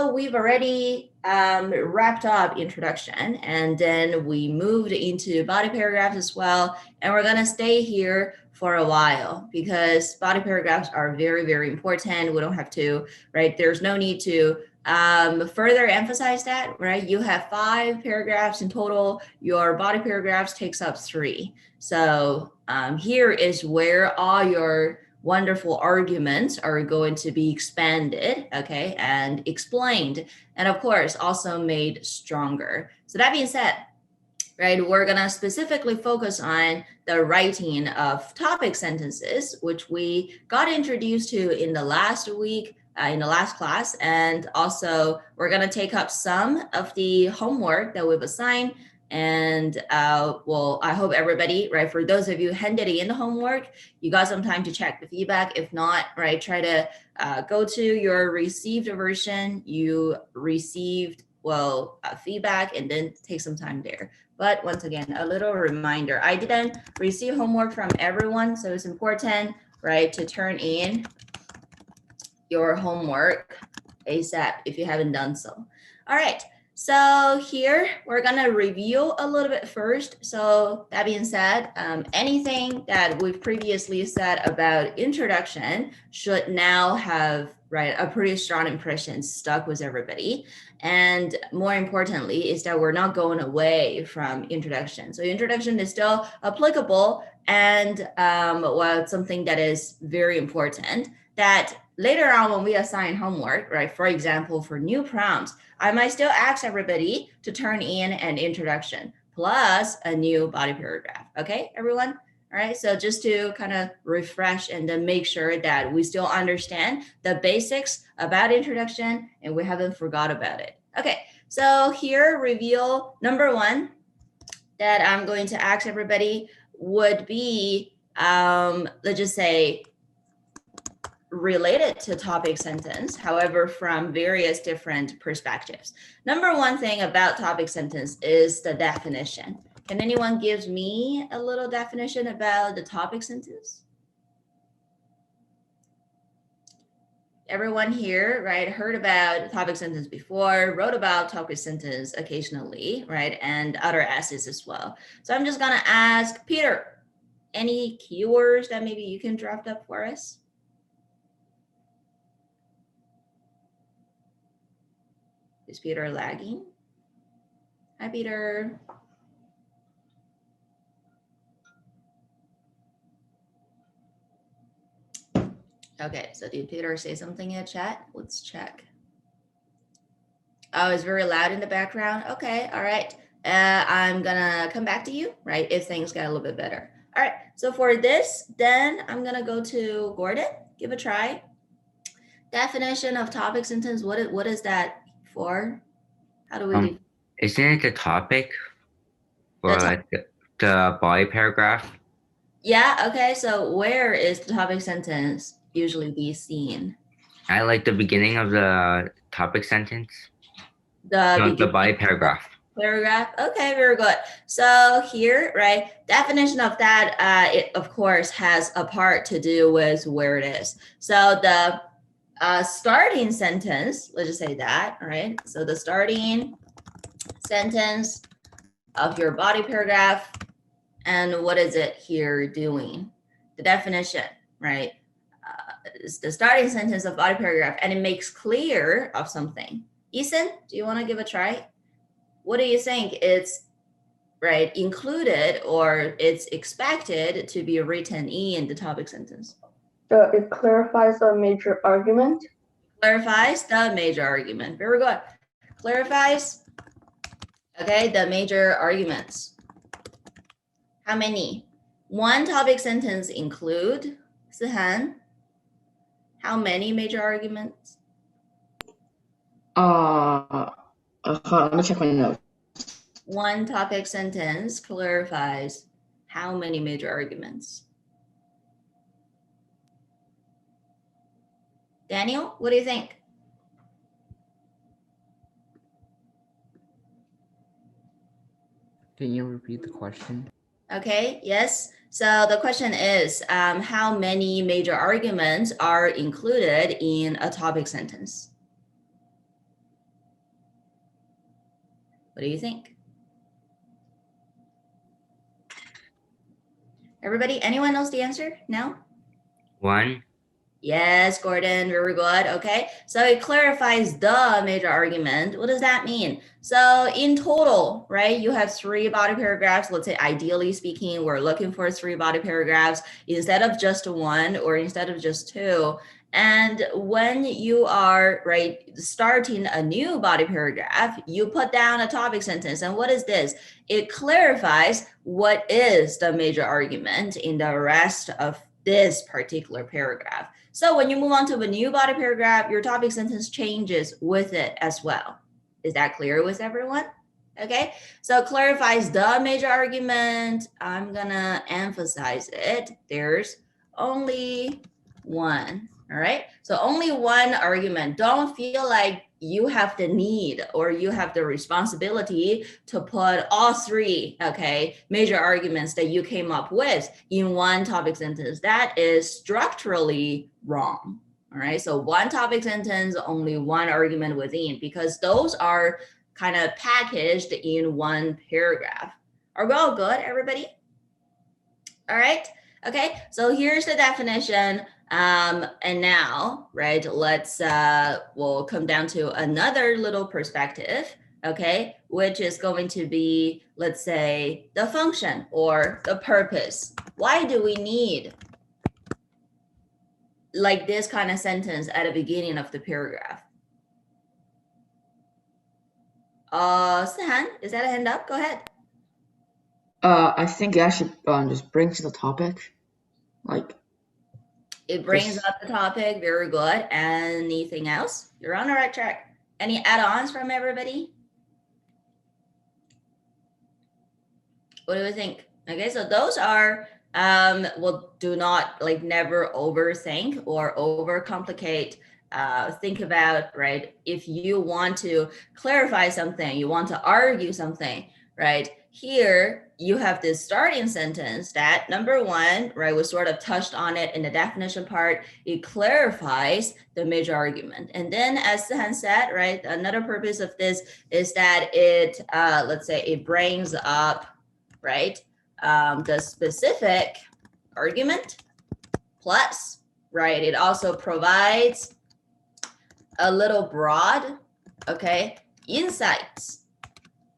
so we've already wrapped up introduction, and then we moved into body paragraphs as well. And we're gonna stay here for a while because body paragraphs are very, very important. We don't have to, right? There's no need to further emphasize that, right? You have 5 paragraphs in total. Your body paragraphs takes up 3. So here is where all your wonderful arguments are going to be expanded, okay, and explained, and of course, also made stronger. So that being said, right, we're gonna specifically focus on the writing of topic sentences, which we got introduced to in the last week, in the last class, and also we're gonna take up some of the homework that we've assigned. And well, I hope everybody, right, for those of you handed in the homework, you got some time to check the feedback. If not, right, try to go to your received version. You received, well, feedback, and then take some time there. But once again, a little reminder, I didn't receive homework from everyone, so it's important, right, to turn in your homework ASAP if you haven't done so. All right. So here we're gonna review a little bit first. So that being said, anything that we've previously said about introduction should now have, right, a pretty strong impression stuck with everybody. And more importantly is that we're not going away from introduction. So introduction is still applicable, and well, something that is very important that later on when we assign homework, right, for example, for new prompts, I might still ask everybody to turn in an introduction plus a new body paragraph. Okay, everyone? All right, so just to kind of refresh and then make sure that we still understand the basics about introduction and we haven't forgot about it. Okay, so here, reveal number 1 that I'm going to ask everybody would be, let's just say, related to topic sentence, however, from various different perspectives. Number 1 thing about topic sentence is the definition. Can anyone give me a little definition about the topic sentence? Everyone here, right, heard about topic sentence before, wrote about topic sentence occasionally, right, and other essays as well. So I'm just gonna ask Peter, any keywords that maybe you can draft up for us? Is Peter lagging? Hi, Peter. Okay, so did Peter say something in chat? Let's check. Oh, it's very loud in the background. Okay, all right. I'm gonna come back to you, right, if things get a little bit better. All right, so for this, then I'm gonna go to Gordon, give a try. Definition of topic sentence, what is that for? How do we isn't it the topic for the body paragraph? Yeah, okay, so where is the topic sentence usually be seen? I like the beginning of the topic sentence. The body paragraph. Paragraph. Okay, very good. So here, right, definition of that, it of course has a part to do with where it is. So the starting sentence, let's just say that, right? So the starting sentence of your body paragraph, and what is it here doing? The definition, right? Is the starting sentence of body paragraph, and it makes clear of something. Ethan, do you want to give a try? What do you think it's, right, included or it's expected to be written in the topic sentence? It clarifies the major argument. Clarifies the major argument. Very good. Clarifies, okay, the major arguments. How many? One topic sentence include, Sihan, how many major arguments? Let me check my notes. One topic sentence clarifies how many major arguments? Daniel, what do you think? Can you repeat the question? Okay, yes. So the question is, how many major arguments are included in a topic sentence? What do you think? Everybody, anyone knows the answer? No? 1. Yes, Gordon, very good. Okay, so it clarifies the major argument. What does that mean? So in total, right, you have 3 body paragraphs. Let's say ideally speaking, we're looking for 3 body paragraphs instead of just 1 or instead of just 2. And when you are, right, starting a new body paragraph, you put down a topic sentence. And what is this? It clarifies what is the major argument in the rest of this particular paragraph. So when you move on to a new body paragraph, your topic sentence changes with it as well. Is that clear with everyone? Okay, so it clarifies the major argument. I'm gonna emphasize it. There's only one, all right? So only one argument. Don't feel like you have the need or you have the responsibility to put all 3, okay, major arguments that you came up with in one topic sentence. That is structurally wrong, all right? So one topic sentence, only one argument within, because those are kind of packaged in one paragraph. Are we all good, everybody? All right, okay, so here's the definition. And now, right, let's, we'll come down to another little perspective, okay, which is going to be, let's say, the function or the purpose. Why do we need like this kind of sentence at the beginning of the paragraph? Sahan, is that a hand up? Go ahead. I think it actually just brings the topic, like. It brings up the topic, very good. Anything else? You're on the right track. Any add-ons from everybody? What do we think? Okay, so those are, well, do not, like, never overthink or overcomplicate. Think about, right, if you want to clarify something, you want to argue something, right? Here, you have this starting sentence that, number 1, right, we sort of touched on it in the definition part. It clarifies the major argument. And then, as Sahan said, right, another purpose of this is that it, let's say, it brings up, right, the specific argument plus, right, it also provides a little broad, okay, insights,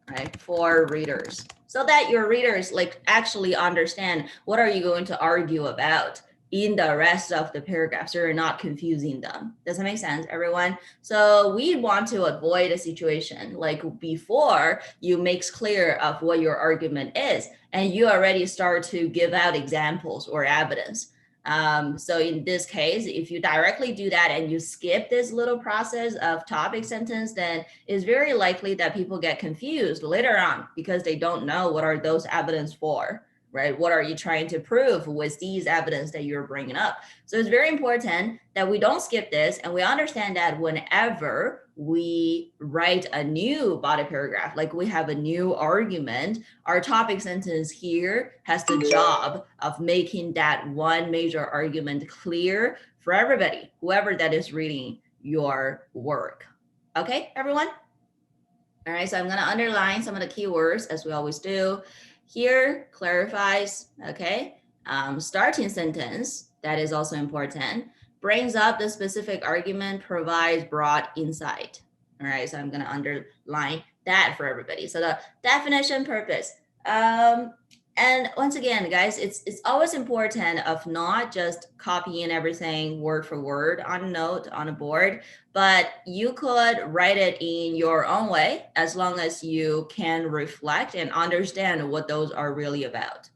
right, for readers, so that your readers like actually understand what are you going to argue about in the rest of the paragraph, so you're not confusing them. Does that make sense, everyone? So we want to avoid a situation like before you makes clear of what your argument is, and you already start to give out examples or evidence. So in this case, if you directly do that and you skip this little process of topic sentence, then it's very likely that people get confused later on because they don't know what are those evidence for, right? What are you trying to prove with these evidence that you're bringing up? So it's very important that we don't skip this, and we understand that whenever we write a new body paragraph, like we have a new argument, our topic sentence here has the job of making that one major argument clear for everybody, whoever that is reading your work. Okay, everyone? All right, so I'm going to underline some of the keywords as we always do. Here clarifies, okay, starting sentence, that is also important, brings up the specific argument, provides broad insight. All right, so I'm going to underline that for everybody. So the definition, purpose. And once again, guys, it's always important of not just copying everything word for word on a note, on a board, but you could write it in your own way as long as you can reflect and understand what those are really about.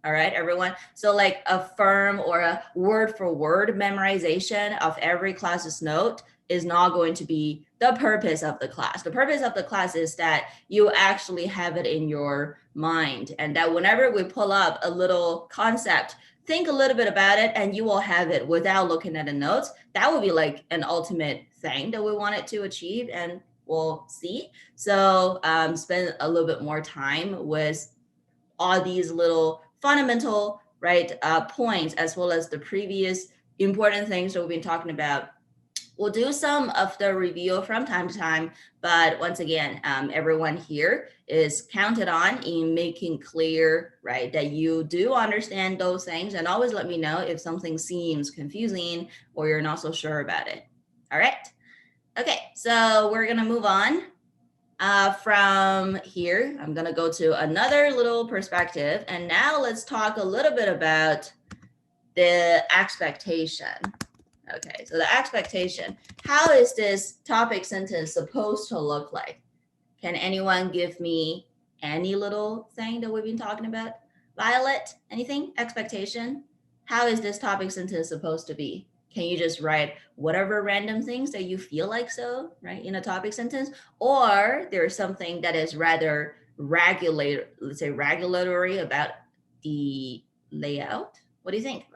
All right, everyone. So like a firm or a word for word memorization of every class's note is not going to be the purpose of the class. The purpose of the class is that you actually have it in your mind, and that whenever we pull up a little concept, think a little bit about it and you will have it without looking at the notes. That would be like an ultimate thing that we wanted to achieve, and we'll see. So spend a little bit more time with all these little fundamental, right, points, as well as the previous important things that we've been talking about We'll do some of the review from time to time, but once again, everyone here is counted on in making clear, right, that you do understand those things, and always let me know if something seems confusing or you're not so sure about it. All right. Okay, so we're gonna move on. From here, I'm gonna go to another little perspective, and now let's talk a little bit about the expectation. Okay, so the expectation. How is this topic sentence supposed to look like? Can anyone give me any little thing that we've been talking about? Violet, anything? Expectation? How is this topic sentence supposed to be? Can you just write whatever random things that you feel like so, right, in a topic sentence? Or there's something that is rather regulatory about the layout? What do you think?